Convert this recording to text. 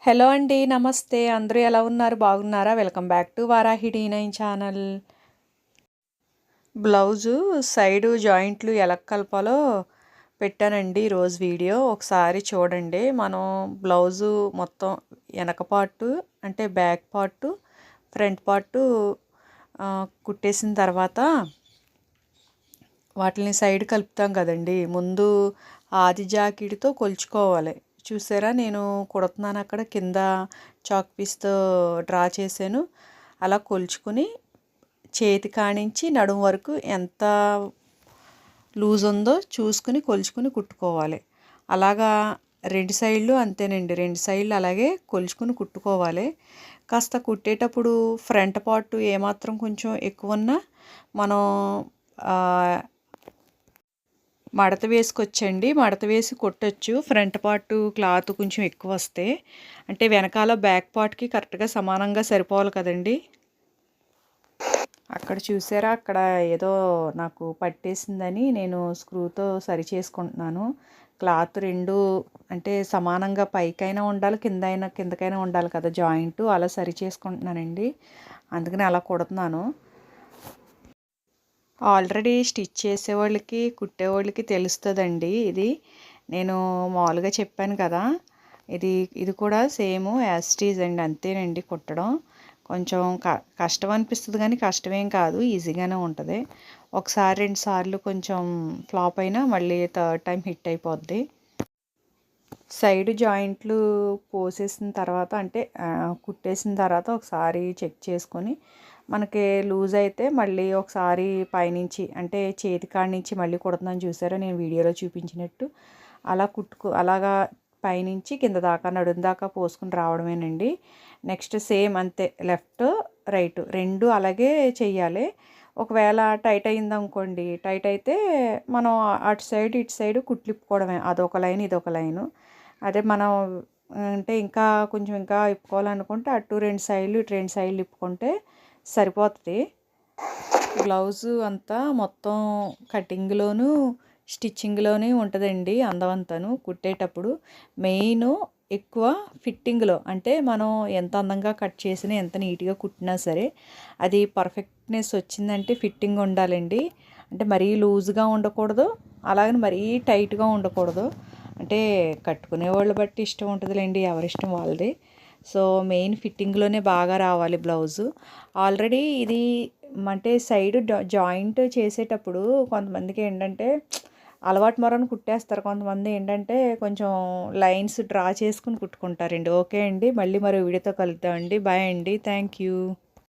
Hello అండి. నమస్తే. అందరూ ఎలా ఉన్నారు? బాగున్నారా? Welcome back to Varahi D9 channel. Blouse side జాయింట్లు ఎలా కలపాలో పెట్టానండి ఈరోజు వీడియో. ఒకసారి చూడండి. మనం బ్లౌజు మొత్తం వెనక పార్టు అంటే బ్యాక్ పార్టు, ఫ్రంట్ పార్టు కుట్టేసిన తర్వాత వాటిని సైడ్ కలుపుతాం కదండి. ముందు ఆది జాకెట్తో కొలుచుకోవాలి. చూసారా, నేను కుడుతున్నాను. అక్కడ కింద చాక్ పీస్తో డ్రా చేశాను. అలా కొలుచుకుని చేతి కానించి నడుము వరకు ఎంత లూజ్ ఉందో చూసుకుని కొలుచుకుని కుట్టుకోవాలి. అలాగా రెండు సైడ్లు అంతేనండి. రెండు సైడ్లు అలాగే కొలుచుకుని కుట్టుకోవాలి. కాస్త కుట్టేటప్పుడు ఫ్రంట్ పార్ట్ ఏమాత్రం కొంచెం ఎక్కువ ఉన్నా మనం మడత వేసుకొచ్చండి. మడత వేసి కొట్టచ్చు. ఫ్రంట్ పార్ట్ క్లాత్ కొంచెం ఎక్కువ వస్తే, అంటే వెనకాల బ్యాక్ పార్ట్కి కరెక్ట్గా సమానంగా సరిపోవాలి కదండి. అక్కడ చూసారా, అక్కడ ఏదో నాకు పట్టేసిందని నేను స్క్రూతో సరి చేసుకుంటున్నాను. క్లాత్ రెండు అంటే సమానంగా పైకైనా ఉండాలి, కిందకైనా ఉండాలి కదా జాయింట్. అలా సరి చేసుకుంటున్నానండి. అందుకని అలా కుడుతున్నాను. ఆల్రెడీ స్టిచ్ చేసేవాళ్ళకి కుట్టేవాళ్ళకి తెలుస్తుందండి. ఇది నేను మామూలుగా చెప్పాను కదా, ఇది కూడా సేమ్ యాజ్ ఇట్ ఈజ్ అండి. అంతేనండి కుట్టడం. కొంచెం కష్టం అనిపిస్తుంది కానీ కష్టమేం కాదు, ఈజీగానే ఉంటుంది. ఒకసారి రెండు సార్లు కొంచెం ఫ్లాప్ అయినా మళ్ళీ థర్డ్ టైం హిట్ అయిపోద్ది. సైడ్ జాయింట్లు పోసేసిన తర్వాత అంటే కుట్టేసిన తర్వాత ఒకసారి చెక్ చేసుకొని మనకి లూజ్ అయితే మళ్ళీ ఒకసారి పైనుంచి అంటే చేతి కాడి నుంచి మళ్ళీ కుడుతున్నాను. చూసారా, నేను వీడియోలో చూపించినట్టు అలాగా పైనుంచి కింద దాకా నడుం దాకా పోసుకుని రావడమేనండి. నెక్స్ట్ సేమ్ అంతే, లెఫ్ట్ రైట్ రెండు అలాగే చెయ్యాలి. ఒకవేళ టైట్ అయిందనుకోండి, టైట్ అయితే మనం అటు సైడ్ ఇటు సైడ్ కుట్లిప్పుకోవడమే. అదొక లైన్ ఇదొక లైను. అదే మనం అంటే ఇంకా కొంచెం ఇంకా ఇప్పుకోవాలనుకుంటే అటు రెండు సైడ్లు ఇటు రెండు సైడ్లు ఇప్పుకుంటే సరిపోతుంది. బ్లౌజు అంతా మొత్తం కటింగ్లోను స్టిచ్చింగ్లోనే ఉంటుందండి. అందమంతాను కుట్టేటప్పుడు మెయిన్ ఎక్కువ ఫిట్టింగ్లో, అంటే మనం ఎంత అందంగా కట్ చేసినా ఎంత నీట్గా కుట్టినా సరే అది పర్ఫెక్ట్నెస్ వచ్చిందంటే ఫిట్టింగ్ ఉండాలండి. అంటే మరీ లూజ్గా ఉండకూడదు, అలాగని మరీ టైట్గా ఉండకూడదు. అంటే కట్టుకునే వాళ్ళు బట్టి ఇష్టం ఉంటుందిలేండి, ఎవరిష్టం వాళ్ళది. సో మెయిన్ ఫిట్టింగ్లోనే బాగా రావాలి బ్లౌజు. ఆల్రెడీ ఇది అంటే సైడ్ జాయింట్ చేసేటప్పుడు కొంతమందికి ఏంటంటే అలవాటు మరని కుట్టేస్తారు. కొంతమంది ఏంటంటే కొంచెం లైన్స్ డ్రా చేసుకుని కుట్టుకుంటారండి. ఓకే అండి, మళ్ళీ మరో వీడియోతో కలుద్దామండి. బాయ్ అండి. Thank you.